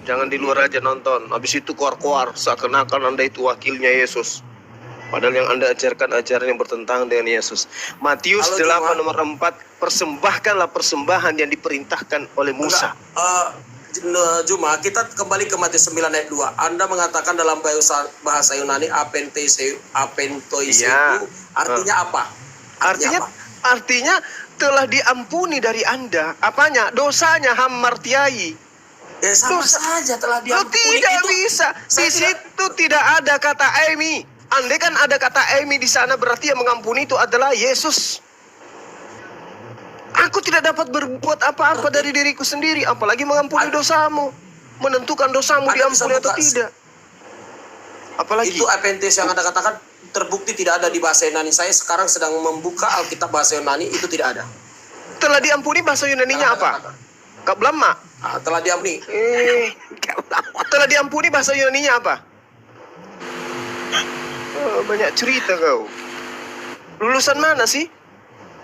Jangan di luar aja nonton. Habis itu keluar-keluar seakan-akan Anda itu wakilnya Yesus. Padahal yang Anda ajarkan ajaran yang bertentangan dengan Yesus. Matius 8 nomor 4, persembahkanlah persembahan yang diperintahkan oleh Musa. Juma, kita kembali ke Matius 9 ayat 2. Anda mengatakan dalam bahasa Yunani apentoiseu Ya. itu artinya apa? Artinya telah diampuni dari Anda. Apanya? Dosanya hamartiai. Sama saja telah diampuni. Tidak bisa. Di situ tidak ada kata Emi. Andai kan ada kata Emi di sana, berarti yang mengampuni itu adalah Yesus. Aku tidak dapat berbuat apa-apa dari diriku sendiri, apalagi mengampuni dosamu, menentukan dosamu diampuni atau tidak. Apalagi itu apentes yang Anda katakan terbukti tidak ada di bahasa Yunani. Saya sekarang sedang membuka Alkitab bahasa Yunani, itu tidak ada. Telah diampuni bahasa Yunaninya apa? Kablama. Telah diampuni. Telah diampuni bahasa Yunaninya apa? Banyak cerita kau. Lulusan mana sih?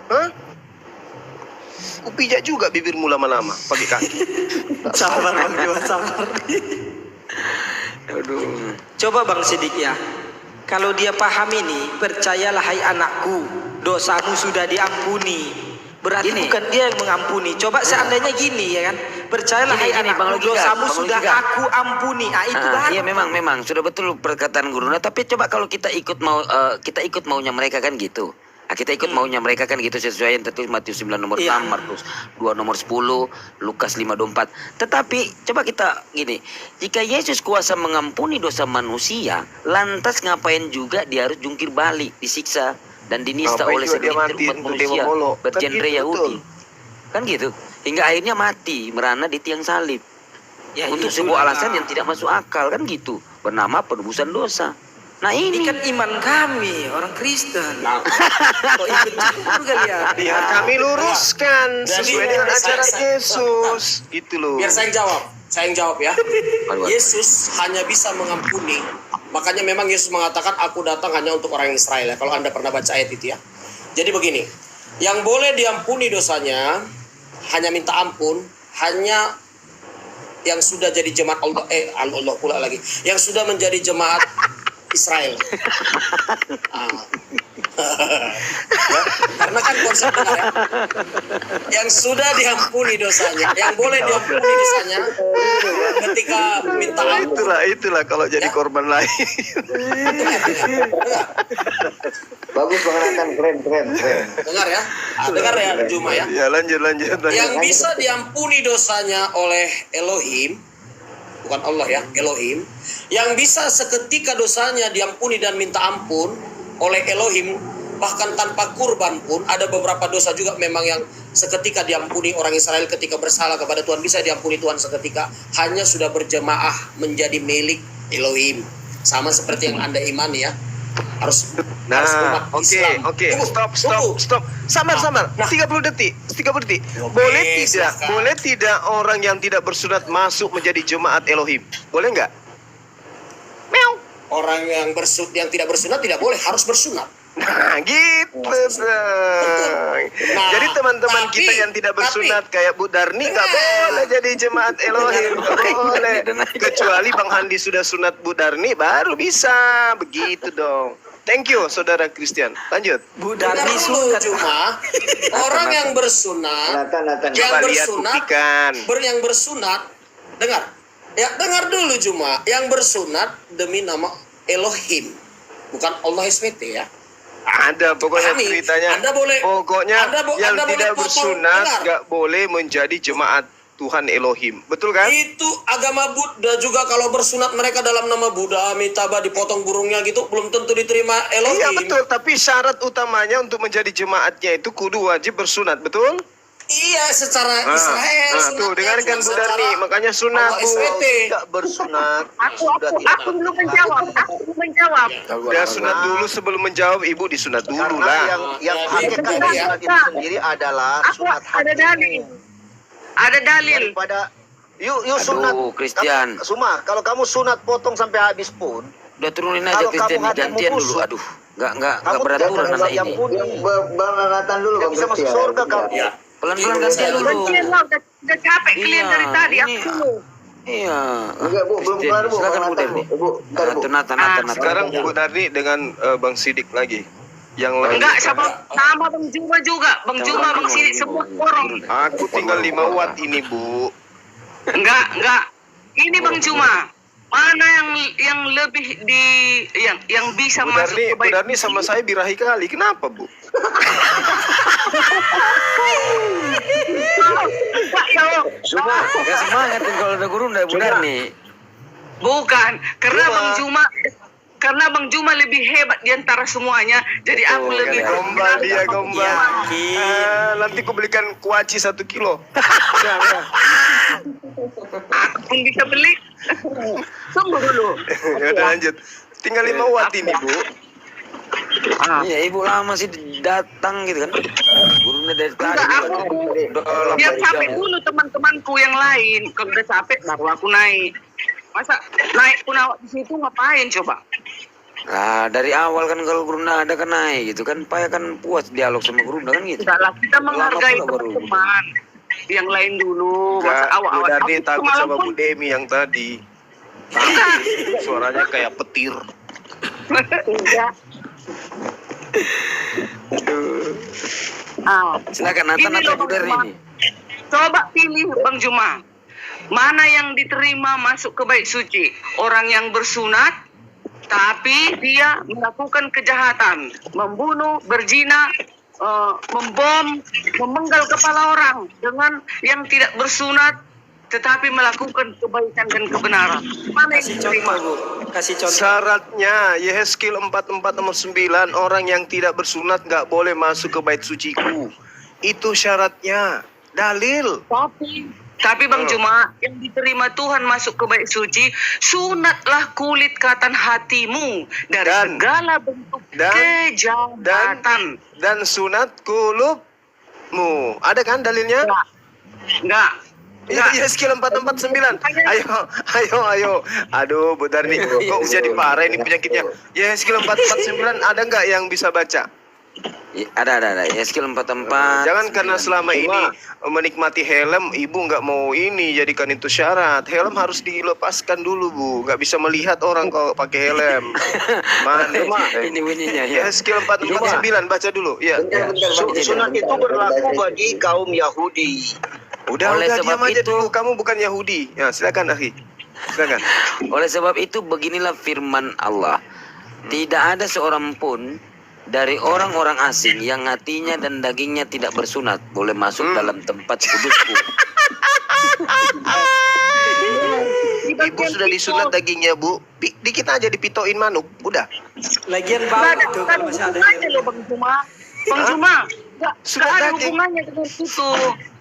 Hah? Kupijak juga bibirmu lama-lama pakai kaki. Sabar Bang Jiwa, sabar. Aduh. Coba Bang Sidik ya. Kalau dia paham ini, percayalah hai anakku, dosamu sudah diampuni. Berarti Gini. bukan dia yang mengampuni. Coba seandainya gini ya kan. Percayalah hai Gini, Bang anakku, Logika, dosamu Bang sudah Logika. aku ampuni. Itu baru. Iya memang sudah betul perkataan guru. Nah, tapi coba kalau kita ikut maunya mereka kan gitu. Kita ikut maunya mereka kan gitu, sesuai yang tertulis Matius 9 nomor 6, Markus 2 nomor 10, Lukas 5 24. Tetapi coba kita gini, jika Yesus kuasa mengampuni dosa manusia, lantas ngapain juga dia harus jungkir balik, disiksa dan dinista Ngapain oleh juga dia segelintir mati umat untuk manusia demolo? bergenre Kan gitu, Yahudi. Kan gitu. Hingga akhirnya mati merana di tiang salib. Ya, Untuk itulah. sebuah alasan yang tidak masuk akal kan gitu, bernama penebusan dosa. Nah Ini ini kan iman kami, orang Kristen. Kok ikut campur kalian? Biar kami luruskan sesuai dengan ajaran Yesus. Gitu loh. Biar saya yang jawab ya. Aduh. Yesus hanya bisa mengampuni. Makanya memang Yesus mengatakan aku datang hanya untuk orang Israel ya. Kalau Anda pernah baca ayat itu ya. Jadi begini, yang boleh diampuni dosanya hanya minta ampun, hanya yang sudah jadi jemaat Allah pula lagi, yang sudah menjadi jemaat Israel. Ya, karena kan konsepnya ya, yang sudah diampuni dosanya, yang boleh diampuni dosanya ketika minta ampun. Itulah kalau jadi korban lain. Bagus Bang Nathan, keren. Dengar ya, dengar ya Juma ya. Ya lanjut. Yang bisa diampuni dosanya oleh Elohim, bukan Allah ya, Elohim. Yang bisa seketika dosanya diampuni dan minta ampun oleh Elohim, bahkan tanpa kurban pun. Ada beberapa dosa juga memang yang seketika diampuni orang Israel ketika bersalah kepada Tuhan, bisa diampuni Tuhan seketika, hanya sudah berjemaah menjadi milik Elohim. Sama seperti yang Anda imani ya. Harus umat Islam. Oke. Tunggu. Stop. Samar. 30 detik. Boleh tidak orang yang tidak bersunat masuk menjadi jemaat Elohim? Boleh nggak? Orang yang tidak bersunat tidak boleh, harus bersunat. Nah, gitu dong. Jadi teman-teman kita yang tidak bersunat kayak Bu Darni nggak boleh jadi jemaat Elohim, nggak boleh. Kecuali Bang Handi sudah sunat Bu Darni, baru bisa. Begitu dong. Thank you, Saudara Christian. Lanjut. Bu Dengar Darni dulu sunat. cuma orang yang bersunat, Nathan. yang Coba lihat, bersunat, buktikan. yang bersunat, dengar dulu cuma yang bersunat demi nama Elohim, bukan Allah SWT ya. Ada pokoknya Pahami? ceritanya. Yang Anda tidak boleh bersunat dengar. nggak boleh menjadi jemaat Tuhan Elohim. Betul kan? Itu agama Buddha juga, kalau bersunat mereka dalam nama Buddha, Amitabha, dipotong burungnya gitu, belum tentu diterima Elohim. Iya betul, tapi syarat utamanya untuk menjadi jemaatnya itu kudu wajib bersunat, betul? Iya, secara Israel. Tuh, dengarkan Bu Darni, makanya sunat Bu. Tidak bersunat. Aku belum menjawab. Ya sunat dulu sebelum menjawab, Ibu disunat dulu Karena lah. yang hakikat sunat itu sendiri adalah sunat Ada dalil. Ada dalil. daripada yuk sunat. Aduh, Christian. Suma, kalau kamu sunat potong sampai habis pun, Udah turunin aja Kalau Christian, kamu hatimu gantian dulu. busuk, Aduh, nggak kamu beraturan jangan anak yang ini. pun Bang Nathan dulu, Bang bisa masuk surga kamu. Ya. Pelan-pelan gantian dulu. Udah capek kalian dari tadi. ini Aku dulu. Iya. Enggak, Bu, belum kelar, Bu. Silakan Bu Nathan, Darni. Bu. Bentar, Bu. Natan. Sekarang Bu Darni dengan Bang Sidik lagi. Yang lain. Enggak, sama Bang Juma juga. Bang Juma, Bang Sidik, semua orang. Aku tinggal 5 watt ini, Bu. Enggak. Ini Bang Juma. Mana yang lebih yang bisa Bu masuk Darni, ke Bu Darni sama saya birahi kali. Kenapa, Bu? Gak semangat kan kalau ada guru udah Bu Darni. Bukan, karena Juma. karena Bang Juma lebih hebat di antara semuanya. Jadi aku lebih Gombal dia, gombal. Yakin. Nanti ku belikan kuaci 1 kilo. Udah. aku pun bisa beli. Tunggu dulu. Ya udah lanjut. Tinggal 5 watt ini, Bu. Iya, ibu lama sih datang gitu kan. Gurunya dari tadi. Enggak, aku biar capek dulu teman-temanku yang lain. Kalau udah capek baru aku naik. Masa naik pun awak di situ ngapain coba? Nah, dari awal kan kalau gurunda ada kan naik gitu kan, Paya kan puas dialog sama gurunda kan gitu. Tidaklah, kita menghargai Lama pula baru. teman-teman yang lain dulu. Enggak, Masa Bu awak-awak Darni aku takut semalam sama pun Bu Demi yang tadi. Suaranya kayak petir. enggak. Silakan Natan Ini atau loh, Bu Bang Darni Juma. nih. Coba pilih Bang Juma. Mana yang diterima masuk ke bait suci? Orang yang bersunat tapi dia melakukan kejahatan, membunuh, berzina, membom, memenggal kepala orang dengan yang tidak bersunat tetapi melakukan kebaikan dan kebenaran. Mana yang Kasih diterima? contoh, Bu. Kasih contoh. Syaratnya Yehezkiel 44 nomor 9, orang yang tidak bersunat nggak boleh masuk ke bait suciku. Itu syaratnya. Dalil. Tapi Bang Juma, yang diterima Tuhan masuk ke bait suci, sunatlah kulit katan hatimu dari Dan- segala bentuk kejahatan. Dan sunat kulubmu. Ada kan dalilnya? Enggak. Yehezkiel 449. Ayo. Aduh, Bu Darni, kok jadi parah ini penyakitnya. Yehezkiel 449 ada nggak yang bisa baca? Ya, ada. Yehezkiel 44. Jangan karena selama ini menikmati helm, ibu nggak mau ini jadikan itu syarat. Helm harus dilepaskan dulu, Bu. Nggak bisa melihat orang kalau pakai helm. Mana? Ini bunyinya ya. Yehezkiel 449 baca dulu. Ya. Sunat itu berlaku bagi kaum Yahudi. Udah Oleh diam sebab aja itu- dulu. Kamu bukan Yahudi. Ya, silakan, akhi. Silakan. Oleh sebab itu beginilah firman Allah. Tidak ada seorang pun dari orang-orang asing yang hatinya dan dagingnya tidak bersunat boleh masuk dalam tempat kudusku. Ibu sudah disunat dagingnya, Bu. Dikit aja dipitoin manuk. Udah. Lagian bau Enggak itu ada kalau masih ada. hubungannya loh Bang Juma. Bang Juma, enggak Sudah ada daging. hubungannya dengan itu.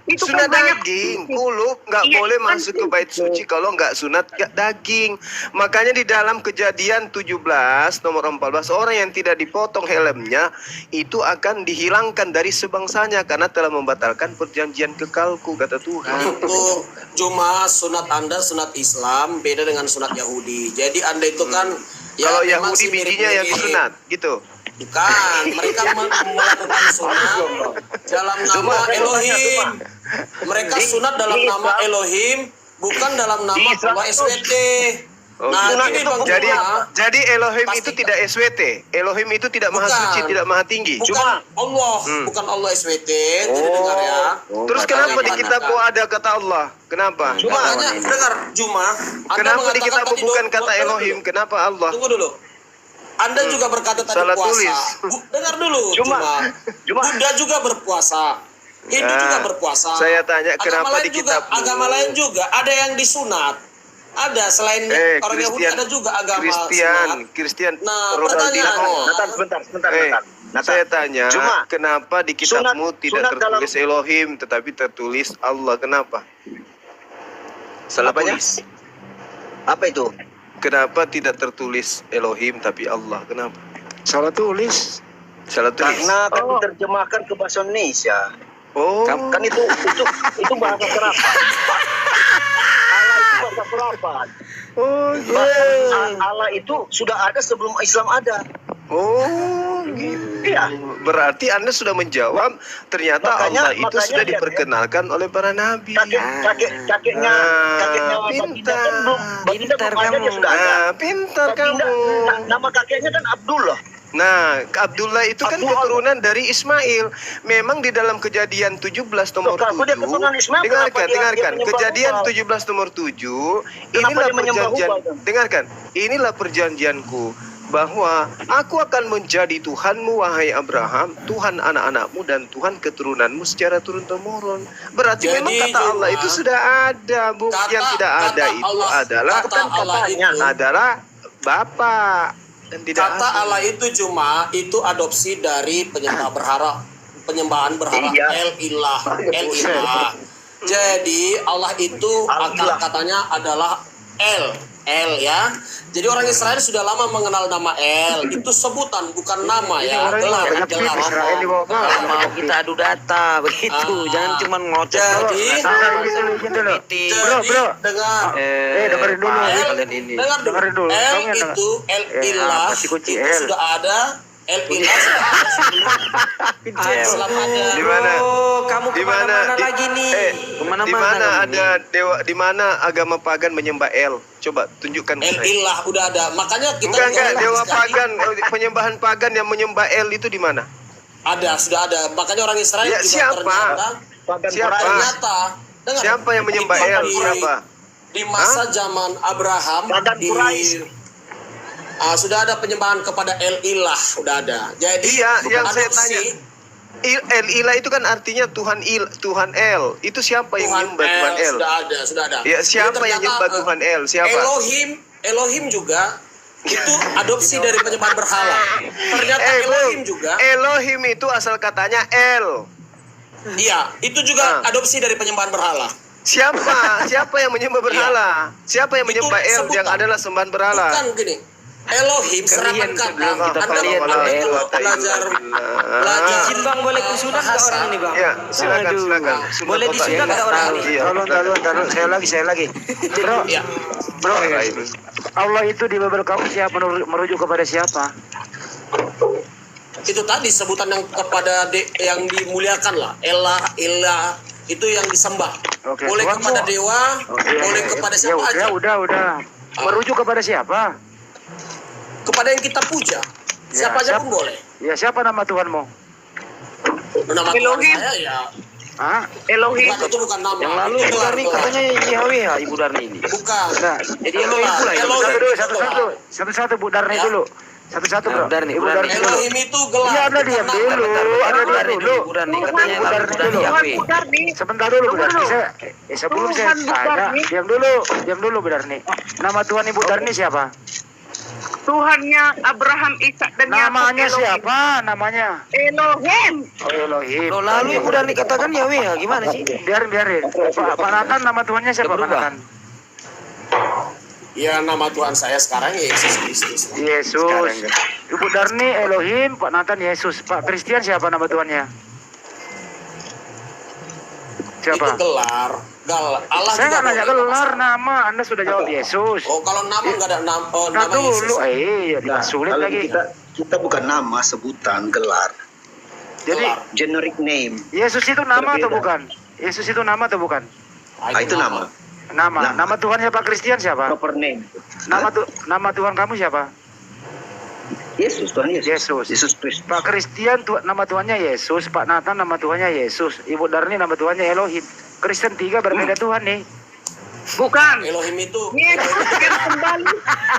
Itu Sunat kan banyak daging, kulub nggak Iya, boleh kan masuk ke bait suci kalau nggak sunat daging. Makanya di dalam Kejadian 17 nomor 14, orang yang tidak dipotong helmnya itu akan dihilangkan dari sebangsanya karena telah membatalkan perjanjian kekalku, kata Tuhan. Itu cuma sunat Anda sunat Islam beda dengan sunat Yahudi. Jadi Anda itu kan Kalau ya memang Yahudi sih bijinya yang mirip-mirip. disunat, gitu. Bukan, mereka melakukan sunat dalam nama Elohim. Mereka sunat dalam nama Elohim, bukan dalam nama Allah SWT. Nah, ini Bang Jadi Juma, jadi Elohim itu Pastikan. tidak SWT. Elohim itu tidak maha Bukan. suci, tidak maha tinggi. bukan Allah, bukan Allah SWT. Jadi dengar ya. Terus kenapa di kitabmu ada kata Allah? Kenapa? Makanya dengar Juma, Anda Kenapa di mengatakan kitabmu tadi bukan tunggu kata dulu. Elohim? Kenapa Allah? Tunggu dulu. Anda juga berkata tadi Salah puasa. tulis. Dengar dulu, Buddha juga berpuasa. Hindu juga berpuasa. Saya tanya, kenapa lain di juga, kitabmu? agama lain juga ada yang disunat. Ada selain orang Yahudi ada juga agama sunat. Kristian. Nah, Ronaldinho. pertanyaannya, Sebentar. Saya tanya, Cuma, kenapa di kitabmu tidak sunat dalam- tertulis Elohim tetapi tertulis Allah? Kenapa? Salah Apanya? tulis. Apa itu? Kenapa tidak tertulis Elohim tapi Allah? Kenapa? Salah tulis. Salah tulis. Karena kan diterjemahkan ke bahasa Indonesia. Oh, Kan itu bahasa serapan. Allah itu bahasa serapan. oh, Bahkan Allah itu sudah ada sebelum Islam ada. oh, gitu. Iya. Berarti Anda sudah menjawab. Ternyata Allah itu Makanya sudah dia- diperkenalkan oleh para nabi. kakeknya baginda kan belum, baginda Pintar belum ada, kamu. dia sudah ada. Pintar Baginda, kamu. nama kakeknya kan Abdullah. Nah, Abdullah itu kan Abdullah. keturunan dari Ismail. Memang di dalam Kejadian 17 nomor Loh, kalau dia 7. keturunan Ismail, Dengarkan, kenapa dia dengarkan. menyembah Kejadian ubah? 17 nomor 7. Kenapa Inilah dia menyembah perjanjian. ubah itu? Dengarkan. Inilah perjanjianku bahwa aku akan menjadi Tuhanmu wahai Abraham, Tuhan anak-anakmu dan Tuhan keturunanmu secara turun-temurun. Berarti Jadi, memang kata Allah Juma, itu sudah ada, Bu. Yang tidak ada kata itu Allah- adalah kata Allah itu- adalah Bapak dan tidak Kata ada. Allah itu cuma itu adopsi dari penyembahan berhala Iya. El Ilah. Jadi Allah itu Al-Ilah. katanya adalah El ya. Jadi orang Israel sudah lama mengenal nama El. Itu sebutan bukan nama ya. Gelar. Kalau mau kita adu data begitu, jangan cuma ngoceh. Jadi Bro. dengar dengerin dulu. Kalian ini. Dengerin dulu. El Kamu yang itu El Ilah apa sih kunci itu El? sudah ada. El Ilah sudah ada sebelum Islam ada. Di mana? Oh, kamu Di mana? kemana-mana lagi nih. Kemana-mana Di mana kamu ada dewa? Di mana agama pagan menyembah El? Coba tunjukkan ke El saya. Ilah udah ada. Makanya kita Enggak, juga dewa sekali pagan, penyembahan pagan yang menyembah El itu di mana? ada, sudah ada. Makanya orang Israel Ya, juga siapa? Siapa? ternyata dengar, Siapa yang menyembah itu El? Siapa? Di masa zaman Abraham Pagan Quraisy. sudah ada penyembahan kepada El Ilah, sudah ada. Jadi Iya, yang saya adopsi tanya. El Ilah itu kan artinya Tuhan El. Itu siapa yang Tuhan menyembah Tuhan El? sudah ada. Ya, siapa Jadi yang ternyata, menyembah Tuhan El? Siapa? Elohim juga itu adopsi dari penyembahan berhala. Ternyata Elohim juga, Elohim itu asal katanya El. iya, itu juga adopsi dari penyembahan berhala. Siapa? Siapa yang menyembah berhala? Siapa yang Itu menyembah El sebutan. yang adalah sembahan berhala? Bukan gini. Elohim serapan kata. sebelum kita Anda kalian kalau belajar Izin bang, boleh kusunat ke orang ini bang? Ya, silakan, Aduh. silakan. Boleh Sunat disunat otak. ke orang ini? Iya, Taruh. Saya lagi. Bro, Ya. bro. Allah itu di Bible kamu siapa merujuk kepada siapa? Itu tadi sebutan yang kepada yang dimuliakan lah. Ilah itu yang disembah. Oke, Boleh Tuhanmu. kepada dewa, boleh kepada Ya siapa aja. udah. Merujuk kepada siapa? Kepada yang kita puja. Siapa aja pun boleh. Ya, siapa nama Tuhanmu? Nama Tuhan Elohim. saya ya. Hah? Elohim. Bukan, itu bukan nama. Yang lalu Itu Ibu gelar, Darni gelar. katanya Yahweh ya, Ibu Darni ini. Bukan. Nah, Jadi Elohim pula ya. Elohim. Satu-satu Bu Darni Ya. dulu. Satu-satu bro. Ibu Darni, Ibu Ibu Darni. Darni dulu. Elohim itu gelar. Iya, Anda bukan diam nama. dulu. Anda diam dulu. Ibu Darni katanya Ibu Darni Ibu Darni dulu. Yahweh. Sebentar dulu Bu Darni. Sebelum saya Tuhan Bu tanya, Darni. diam dulu Bu Darni. Nama Tuhan Ibu Darni siapa? Tuhannya Abraham, Ishak dan Yakub. Namanya Elohim. siapa? Namanya Elohim. Oh, Elohim. Loh, lalu Ibu Darni katakan Yahweh ya, gimana sih? Biarin. Pak Nathan nama Tuhannya siapa? Pak Udah berubah. Nathan? Ya nama Tuhan saya sekarang Yesus Kristus. Yesus. Sekarang, kan? Ibu Darni Elohim, Pak Nathan Yesus. Pak Christian siapa nama Tuhannya? Siapa? Itu gelar. Allah Saya juga nggak nanya boleh. gelar nama, Anda sudah jawab Yesus. Oh, kalau nama nggak ada nama, Nah nama Yesus. dulu, ya sulit Kalau lagi. kita bukan nama, sebutan, gelar. Jadi Gelar. Generic name. Yesus itu nama atau Berbeda. bukan? Yesus itu nama atau bukan? Itu nama. Nama. Nama Tuhan siapa? Christian siapa? Proper name. Nama Tuhan kamu siapa? Yesus, Tuhan Yesus. Yesus. Yesus Kristus. Pak Christian nama Tuhannya Yesus, Pak Nathan nama Tuhannya Yesus, Ibu Darni nama Tuhannya Elohim. Kristen 3 berbeda Tuhan nih. Bukan. Elohim itu Yesus yang kembali.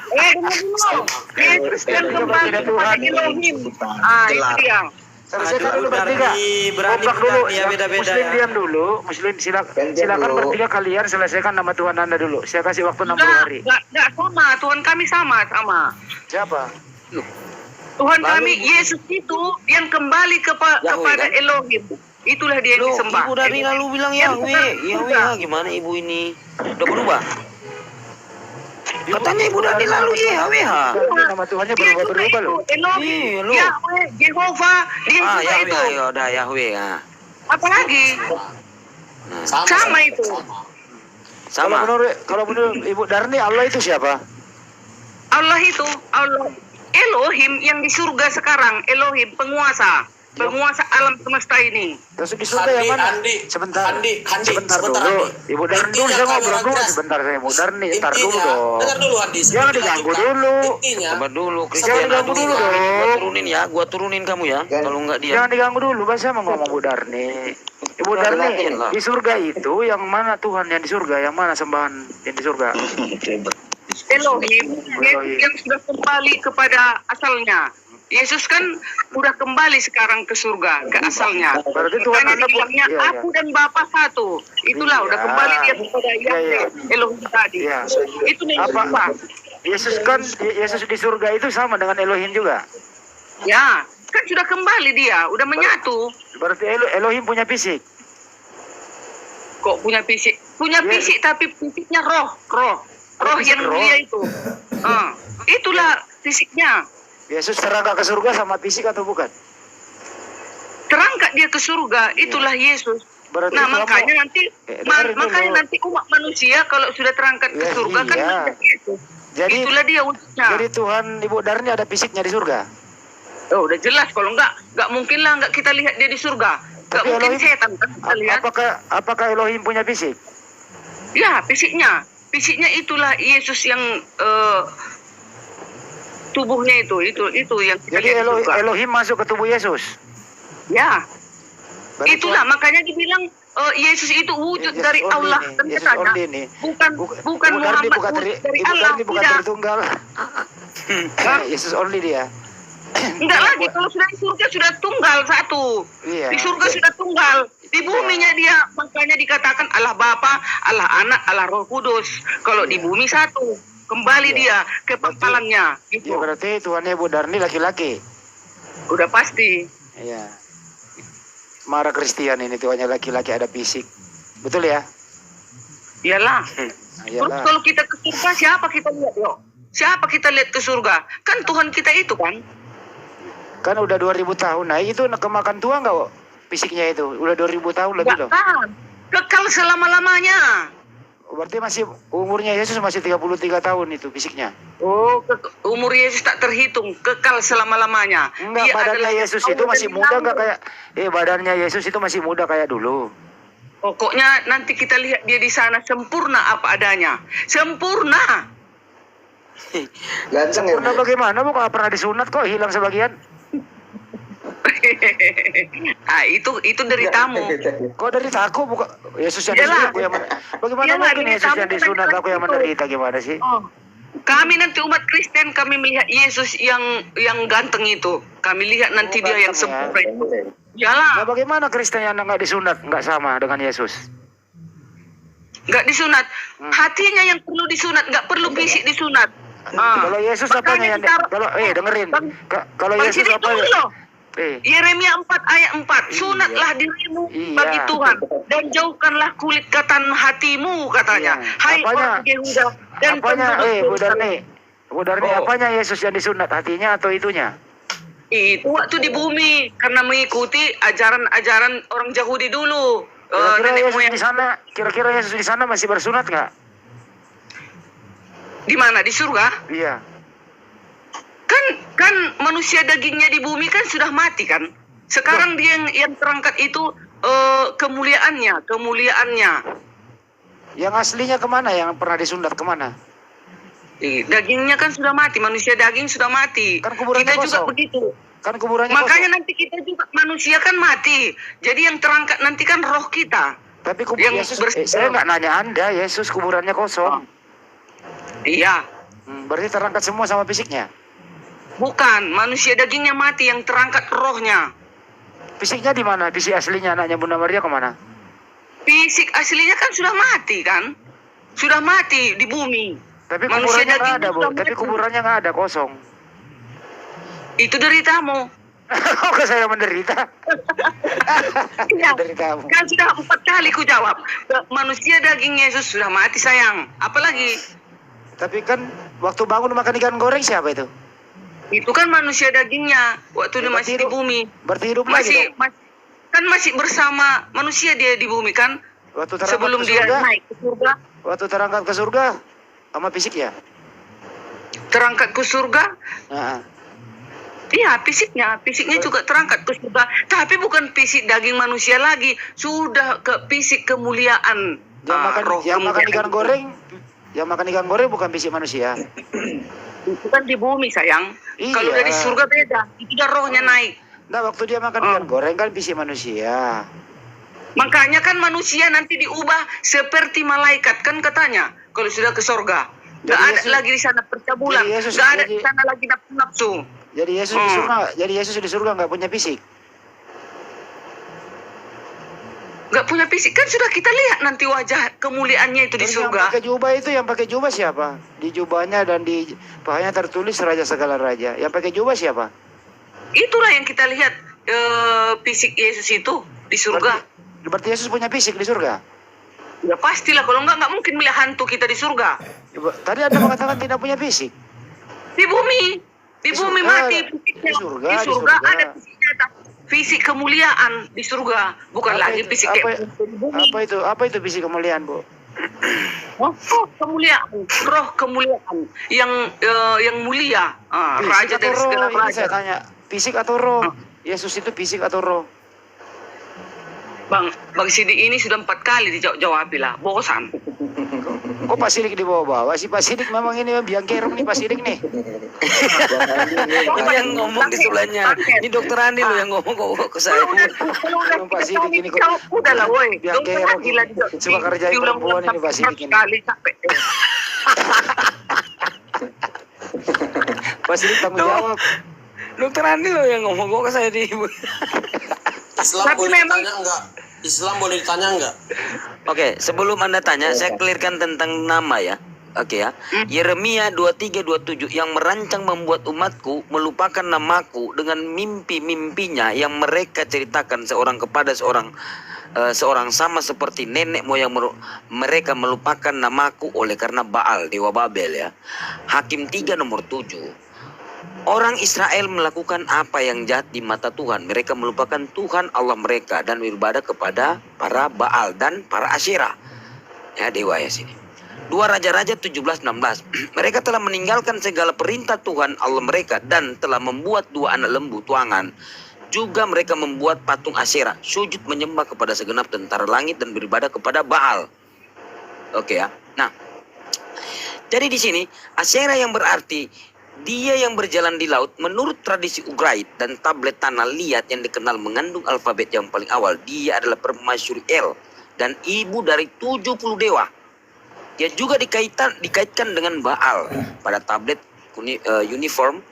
Dengar dulu. Yesus yang kembali kepada Elohim. Itu dia. Selesaikan dulu bertiga. Berani Kompak dulu. ya beda-beda Muslim ya. diam dulu. Muslim silakan bertiga kalian selesaikan nama Tuhan Anda dulu. Saya kasih waktu 60 hari. Enggak sama. Tuhan kami sama. Siapa? Tuhan kami Yesus itu yang kembali Yahweh, kepada kan? Elohim. Itulah dia yang Loh, disembah. Ibu Darni lalu bilang Yahweh. Yahweh ya, gimana Ibu ini? Udah berubah? Katanya Ibu Darni lalu Yahweh ya. Nama Tuhannya berubah-berubah loh. Elohim, Iya, loh. Yahweh, Jehovah, dia Ah, semua itu. Yahweh, ya udah Yahweh ya. Apalagi sama itu. Sama. Kalau menurut Ibu Darni Allah itu siapa? Allah itu, Allah Elohim yang di surga sekarang, Elohim penguasa alam semesta ini. Terus di surga yang mana? Sebentar dulu. Ibu Darni dulu, saya ngobrol dulu sebentar, saya mau Darni, ntar dulu dong. Dengar dulu Andi. Jangan diganggu dulu. Intinya, Sabar dulu, Jangan Christian. diganggu dulu Gua dong. turunin ya, gua turunin kamu ya. Kalau enggak dia. Jangan diganggu dulu, Bang, saya mau ngomong Bu Darni. Ibu Darni, di surga itu yang mana Tuhan yang di surga? Yang mana sembahan yang di surga? Elohim yang sudah kembali kepada asalnya. Yesus kan udah kembali sekarang ke surga, ke asalnya. Berarti Tuhan Karena Anda dibilangnya iya. aku dan Bapa satu. Itulah Iya. udah kembali dia kepada Yahweh, Elohim tadi. Iya. Itu yang Apa? kedua. Yesus di surga itu sama dengan Elohim juga. Ya, kan sudah kembali dia, udah menyatu. Berarti Elohim punya fisik. Kok punya fisik? Punya Iya. fisik tapi fisiknya roh Fisik yang roh. mulia itu. Itulah fisiknya. Yesus terangkat ke surga sama fisik atau bukan? Terangkat dia ke surga, itulah Yesus. Berarti Nah, kamu- makanya nanti dengerin makanya dulu. nanti umat manusia kalau sudah terangkat ke Ya, surga kan iya. melihat Yesus. Jadi Itulah dia wujudnya. jadi Tuhan Ibu Darni ada fisiknya di surga. Oh, udah jelas kalau enggak mungkin lah enggak kita lihat dia di surga. Enggak Tapi mungkin Elohim- setan kan kita lihat. Apakah Elohim punya fisik? Ya, fisiknya. Fisiknya itulah Yesus yang tubuhnya itu yang kita Jadi lihat di surga. Elohim masuk ke tubuh Yesus. Ya, Berarti itulah Tuhan- makanya dibilang Yesus itu wujud Yesus dari only Allah nih, kan Yesus katanya. only nih. Bukan Ibu Darni Muhammad bukan wujud dari Ibu Allah. Darni bukan Tidak. Tritunggal. Yesus only dia. Enggak lagi, kalau sudah di surga sudah tunggal satu. Iya. Di surga sudah tunggal. Di buminya dia, makanya dikatakan Allah Bapa, Allah Anak, Allah Roh Kudus. Kalau di bumi satu, kembali Iya. dia ke pangkalannya. Ya Gitu. berarti Tuhannya Ibu Darni laki-laki. Udah pasti. Iya. Marah Kristen ini Tuhannya laki-laki ada fisik. Betul ya? Iyalah. Nah, Terus iyalah. kalau kita ke surga, siapa kita lihat, yuk? Siapa kita lihat ke surga? Kan Tuhan kita itu kan. Kan udah 2000 tahun. Nah, itu kemakan tua enggak, Wak? Fisiknya itu. Udah 2000 tahun lebih Enggak loh. kan. Kekal selama-lamanya. Berarti masih umurnya Yesus masih 33 tahun itu fisiknya. Oh, umur Yesus tak terhitung, kekal selama-lamanya. Enggak, Dia badannya adalah Yesus Allah itu masih dari muda lama. enggak kayak badannya Yesus itu masih muda kayak dulu. Pokoknya nanti kita lihat dia di sana sempurna apa adanya. Sempurna. Sempurna bagaimana, Bu? Kalau pernah disunat kok hilang sebagian? Itu dari tamu. Kok dari aku bukan Yesus yang Iyalah. disunat aku yang bagaimana Iyalah, mungkin dari Yesus tamu yang disunat kan aku yang itu. menderita gimana sih? Oh. Kami nanti umat Kristen kami melihat Yesus yang ganteng itu. Kami lihat nanti dia yang ganteng ya. sempurna itu. Nah, Iyalah, bagaimana Kristen yang nggak disunat nggak sama dengan Yesus? nggak disunat. Hatinya yang perlu disunat, nggak perlu fisik disunat. Kalau Yesus apanya yang kalau dengerin. Kalau Bang Yesus Sidik apa? dulu loh. Yeremia 4 ayat 4. Iya. Sunatlah dirimu Iya. bagi Tuhan dan jauhkanlah kulit ketan hatimu katanya. Iya. Hai Apanya? orang Yehuda dan Apanya? Bu Darni. Bu Darni, Oh. apanya Yesus yang disunat, hatinya atau itunya? Itu waktu di bumi karena mengikuti ajaran-ajaran orang Yahudi dulu. Kira-kira Nenek Yesus moyang di sana, kira-kira Yesus di sana masih bersunat nggak? di mana? Di surga? Iya. Kan manusia dagingnya di bumi kan sudah mati kan. Sekarang dia yang terangkat itu kemuliaannya. Yang aslinya kemana? Yang pernah disunat kemana? Dagingnya kan sudah mati, manusia daging sudah mati. Kan kuburannya Kita juga kosong. begitu. Kan kuburannya Makanya kosong. nanti kita juga manusia kan mati. Jadi yang terangkat nanti kan roh kita. Tapi kubur yang Yesus, bersih. saya nggak nanya Anda, Yesus kuburannya kosong. Iya. Berarti terangkat semua sama fisiknya. Bukan, manusia dagingnya mati yang terangkat rohnya. Fisiknya di mana? Fisik aslinya anaknya Bunda Maria kemana? Fisik aslinya kan sudah mati kan? Sudah mati di bumi. Tapi Manusia kuburannya nggak dagingnya ada, Bu. sudah Tapi mati. kuburannya nggak ada, kosong. Itu deritamu. Kok saya menderita? Iya. Menderitamu. Kan sudah 4 kali ku jawab. Manusia daging Yesus sudah mati sayang. Apalagi Tapi kan waktu bangun makan ikan goreng siapa itu? itu kan manusia dagingnya waktu dia Berarti masih di hidup- bumi. Berarti hidup lagi dong. Kan masih bersama manusia dia di bumi kan? Waktu terangkat Sebelum ke dia surga, naik ke surga, waktu terangkat ke surga sama fisik ya. terangkat ke surga, Nah, Iya, fisiknya juga terangkat ke surga, tapi bukan fisik daging manusia lagi, sudah ke fisik kemuliaan. Yang makan ikan goreng, bukan fisik manusia. Itu kan di bumi, sayang. Iya. Kalau dari surga beda, itu dah rohnya naik. Nah, waktu dia makan ikan goreng kan fisik manusia. Makanya kan manusia nanti diubah seperti malaikat kan katanya. Kalau sudah ke surga, nggak ada lagi di sana percabulan, nggak ada di sana lagi nafsu. Jadi Yesus di surga nggak punya fisik. Nggak punya fisik kan sudah kita lihat nanti wajah kemuliaannya itu di surga. Yang pakai jubah siapa? Di jubahnya dan di pahanya tertulis Raja segala raja. Yang pakai jubah siapa? Itulah yang kita lihat fisik Yesus itu di surga. Berarti Yesus punya fisik di surga? Ya pastilah, kalau nggak mungkin melihat hantu kita di surga. Tadi Anda mengatakan tidak punya fisik. Di bumi mati fisiknya. Di surga Ada fisiknya, fisik kemuliaan di surga, bukan lagi fisik apa itu fisik kemuliaan, Bu? Kemuliaan, roh kemuliaan yang mulia, raja dari segala Ini raja. saya tanya, fisik atau roh? Yesus itu fisik atau roh? Bang Sidik ini sudah 4 kali dijawab lah, bosan. Kok Pak Sidik dibawa-bawa? Si Pak Sidik memang ini biang kerong nih Pak Sidik nih. Itu yang ngomong di sebelahnya. Ini Dokter Andi loh yang ngomong ke saya. Pak Sidik ini kok udah lah, woi. biang kerong. Suka kerjain perempuan ini Pak Sidik ini. Pak Sidik tanggung jawab. Dokter Andi loh yang ngomong kok ke saya di ibu. Islam boleh ditanya enggak? Islam boleh ditanya enggak? Oke, sebelum Anda tanya, saya clearkan tentang nama ya. Oke ya. Yeremia 23:27 yang merancang membuat umatku melupakan namaku dengan mimpi-mimpinya yang mereka ceritakan seorang kepada seorang sama seperti nenek moyang mereka melupakan namaku oleh karena Baal, dewa Babel ya. Hakim 3 nomor 7. Orang Israel melakukan apa yang jahat di mata Tuhan. Mereka melupakan Tuhan Allah mereka dan beribadah kepada para Baal dan para Asyera. Ya, dewa ya sini. 2 Raja-Raja 17:16. Mereka telah meninggalkan segala perintah Tuhan Allah mereka dan telah membuat 2 anak lembu tuangan. Juga mereka membuat patung Asyera, sujud menyembah kepada segenap tentara langit dan beribadah kepada Baal. Oke ya. Nah, jadi di sini Asyera yang berarti dia yang berjalan di laut menurut tradisi Ugarit dan tablet tanah liat yang dikenal mengandung alfabet yang paling awal. Dia adalah permaisuri El dan ibu dari 70 dewa. Dia juga dikaitkan dengan Baal pada tablet uniform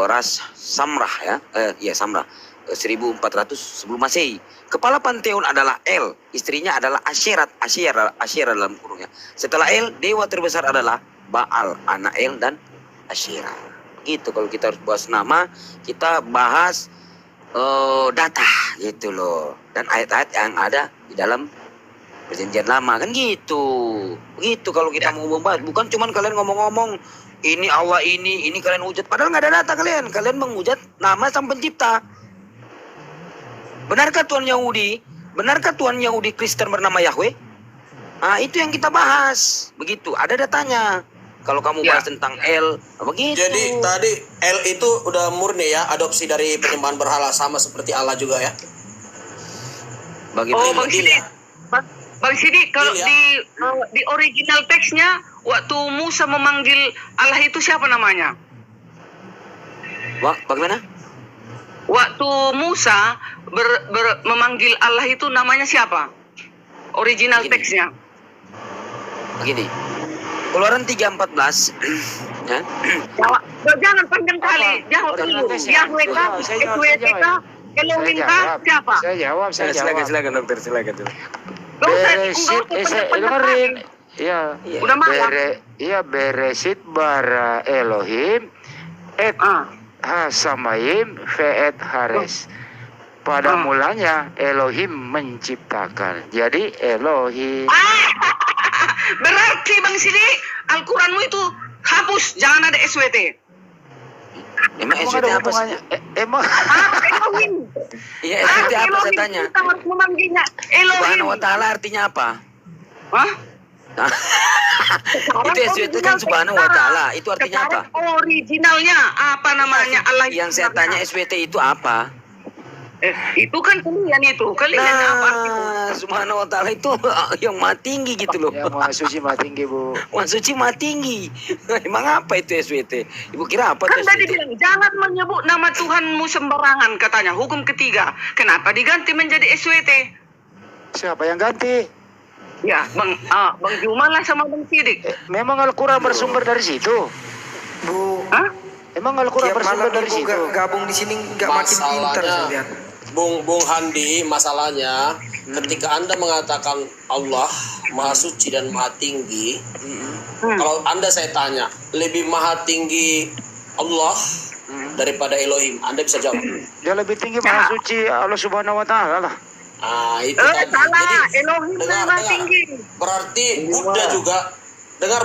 ras Samrah ya, Samrah 1400 sebelum Masehi. Kepala panteon adalah El, istrinya adalah Asyera dalam kurungnya. Setelah El, dewa terbesar adalah Baal, anak El dan Asyera. Gitu kalau kita harus bahas nama, kita bahas data gitu loh. Dan ayat-ayat yang ada di dalam perjanjian lama kan gitu. Begitu kalau kita mau membahas, bukan cuman kalian ngomong-ngomong ini Allah ini kalian hujat padahal nggak ada data kalian. Kalian menghujat nama sang pencipta. Benarkah Tuhan Yahudi? Benarkah Tuhan Yahudi Kristen bernama Yahweh? Nah, itu yang kita bahas. Begitu, ada datanya. Kalau kamu bahas tentang El, begitu. Jadi tadi El itu udah murni ya, adopsi dari penyembahan berhala sama seperti Allah juga ya. Bagi Bang Sidik. Bang Sidik, kalau Ya. di original teksnya waktu Musa memanggil Allah itu siapa namanya? Wah, bagaimana? Waktu Musa memanggil Allah itu namanya siapa? Original Begini. teksnya. Begini. Keluaran 3:14 ya. Jangan panjang kali. Jawab dulu. Yahweh kah? SWT kah? Elohim kah? Siapa? Saya jawab. Silakan dokter, silakan. Gak usah dengerin. Iya. Udah malam. Beresit bara Elohim et Hasamayim ve'et Hares. Pada mulanya Elohim menciptakan. Jadi Elohim. Berarti Bang Sidik, Al-Quranmu itu hapus, jangan ada SWT. Emang SWT apa sih? Emang Elohim. Iya, SWT apa saya tanya? Kita harus memanggilnya Elohim. Subhanahu wa ta'ala artinya apa? Hah? Itu SWT kan subhanahu wa ta'ala. Itu artinya apa? Sekarang originalnya apa namanya? Allah Yang saya tanya SWT itu apa? Itu kan kalian apa artinya? Subhanahu wa ta'ala itu yang maha tinggi gitu loh. Yang maha suci maha tinggi, Bu. Maha suci maha tinggi. Emang apa itu SWT? Ibu kira apa Kan itu tadi SWT? bilang jangan menyebut nama Tuhanmu sembarangan katanya. Hukum ketiga. Kenapa diganti menjadi SWT? Siapa yang ganti? Ya, Bang Juma lah sama Bang Sidik. Memang Al-Quran bersumber dari situ. Bu, Hah? Emang Al-Quran tiap bersumber malam dari ibu situ. gabung di sini nggak makin pintar saya lihat. Bung Handi, masalahnya ketika Anda mengatakan Allah Maha Suci dan Maha Tinggi, kalau Anda saya tanya, lebih Maha Tinggi Allah daripada Elohim, Anda bisa jawab. Dia lebih tinggi maha suci Allah Subhanahu wa ta'ala lah. Ah, itu tadi. Salah. Elohim dengar. Maha Tinggi. Berarti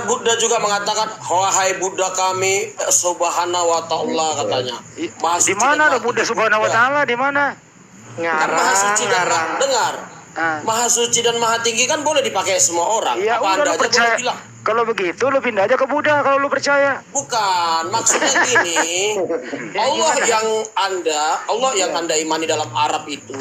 Buddha juga mengatakan, wahai Buddha kami subhanahu wa ta'ala katanya. Maha Di suci mana dan ada maha Buddha tinggi. Subhanahu wa Ya. ta'ala? Di mana? Kan maha suci dan dengar. Ah. Maha suci dan maha tinggi kan boleh dipakai semua orang. Ya Apa udah Anda lu aja percaya. boleh bilang? Kalau begitu lu pindah aja ke Buddha kalau lu percaya. Bukan, maksudnya gini. Allah yang Anda imani dalam Arab itu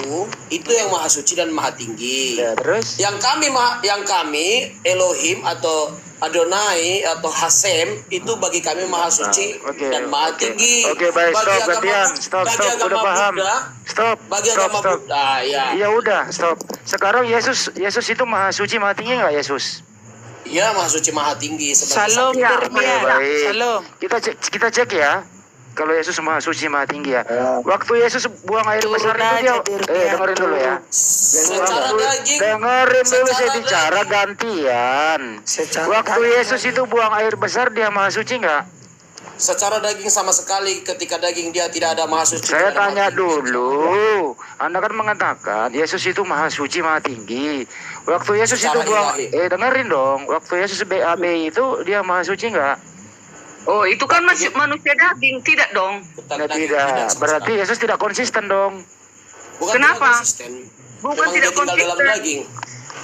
yang maha suci dan maha tinggi. Ya, terus? Yang kami Elohim atau Adonai atau Hasem itu bagi kami maha suci Oke, dan maha oke. tinggi. Oke, baik, Bagi stop, agama- gantian. Stop, bagi stop, agama udah paham. Buddha, Stop, bagi stop, agama stop. Buddha, ya. Ya udah, stop. Sekarang Yesus itu maha suci, maha tinggi nggak Yesus? Iya, maha suci maha tinggi sebagai Salam saksi. terbiar. Baik. Salam. Kita cek ya. Kalau Yesus maha suci, maha tinggi ya. Waktu Yesus buang air Turun besar itu aja, dia, Dirbian, dengerin dulu ya. Secara daging, Dengerin dulu saya secara bicara daging. gantian. Secara Waktu daging. Yesus itu buang air besar dia maha suci nggak? Secara daging sama sekali ketika daging dia tidak ada maha suci. Saya tidak ada tanya maha tinggi. dulu. Anda kan mengatakan Yesus itu maha suci, maha tinggi. Waktu Yesus Secara itu buang, ilahi. dengerin dong. Waktu Yesus BAB itu dia maha suci nggak? Oh, itu kan masih manusia daging, tidak dong? Bukan Nah, daging, tidak. sama Berarti sekali. Yesus tidak konsisten dong. Bukan Kenapa? tidak konsisten. Bukan Memang tidak dia tinggal dalam konsisten. daging.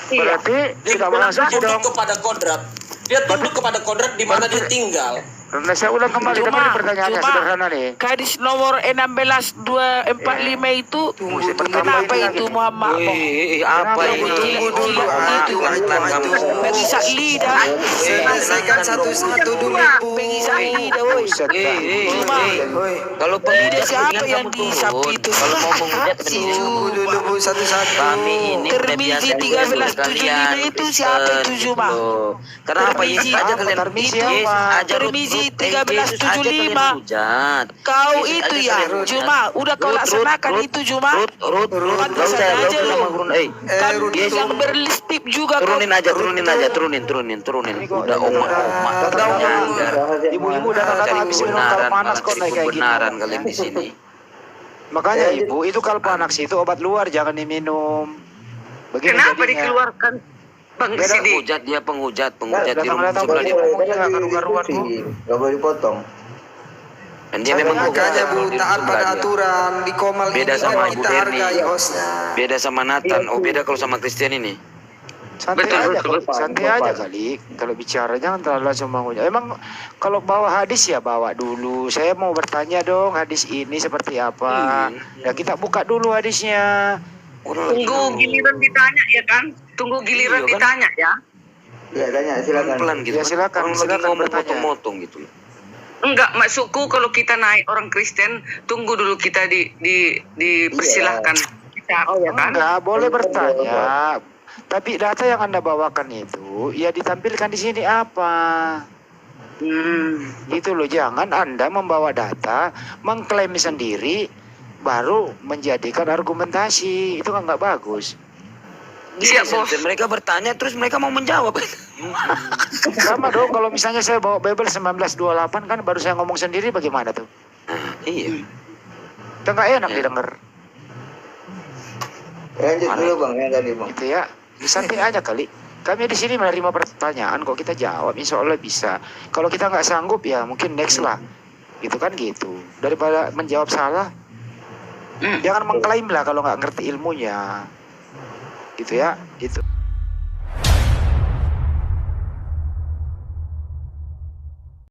Iya. Berarti Dia tidak maha suci tunduk dong. kepada kodrat. Dia tunduk kepada kodrat di mana dia tinggal. Nah, saya ulang kembali, dengerin pertanyaannya sederhana nih. Hadis nomor 16.245 itu kenapa itu Muhammad Apa ini? Tunggu dulu. itu pengisah lidah Selesaikan satu-satu dulu, Bu. pengisah lidah woi Cuma Kalau lidah penghujat siapa mendingan yang kamu disapi turun. itu Kalau mau menghujat Si mendingan Tunggu dulu, Bu, satu-satu. kami ini udah Termizi biasa 1375 itu siapa itu, Juma? Kenapa Termizi Yesus aja apa? kalian Termizi Yesus apa? aja Termizi Yesus aja kalian 1375. hujat. kau Yesus itu aja ya kalian hujat. Cuma udah kau laksanakan itu Cuma Rut, Pantesan gak aja usah lu. sama gurun. Kambing yang berlistip juga kau Turunin aja, turunin. Udah oma. Ibu-ibu datang-datang habis minum kal panas kok naik kayak Benaran gitu. kalian di sini. Makanya ibu, itu kal panas itu obat luar, jangan diminum. Begini Kenapa jadinya. dikeluarkan Bang Sidik? Penghujat di Datang-datang sebelah dia. ngomongnya nggak karu-karuan bu. Gak boleh dipotong. Dan dia memang Makanya, Bu, di taat sebelah pada dia. aturan. Di Komal Beda ini sama kan Ibu kita Derni. hargai hostnya. Beda sama Nathan. Oh, beda kalau sama Christian ini. Santai aja, santai aja kali. Kalau bicara jangan terlalu langsung mengunyah. Emang kalau bawa hadis ya bawa dulu. Saya mau bertanya dong hadis ini seperti apa. Ya kita buka dulu hadisnya. Tunggu giliran ditanya ya kan? Tunggu giliran Iya kan? ditanya ya. Ya tanya silakan. Pelan gitu. Ya, silakan, Orang lagi silakan ngomong bertanya. potong-potong gitu. Enggak, maksudku kalau kita naik orang Kristen, tunggu dulu kita dipersilahkan. Oh ya kan? Enggak, boleh bertanya. Tapi data yang Anda bawakan itu ya ditampilkan di sini apa? Gitu loh, jangan Anda membawa data, mengklaim sendiri, baru menjadikan argumentasi. Itu kan nggak bagus. Siap, Bos. Dan mereka bertanya terus mereka mau menjawab. Sama dong, kalau misalnya saya bawa Bible 1928 kan baru saya ngomong sendiri bagaimana tuh? Iya. Itu nggak enak didengar. Lanjut dulu bang, yang tadi bang. Gitu ya, santai aja kali. Kami di sini menerima pertanyaan kok kita jawab, insya Allah bisa. Kalau kita nggak sanggup ya mungkin next lah. Gitu kan gitu. Daripada menjawab salah, jangan mengklaim lah kalau nggak ngerti ilmunya. Gitu ya, gitu.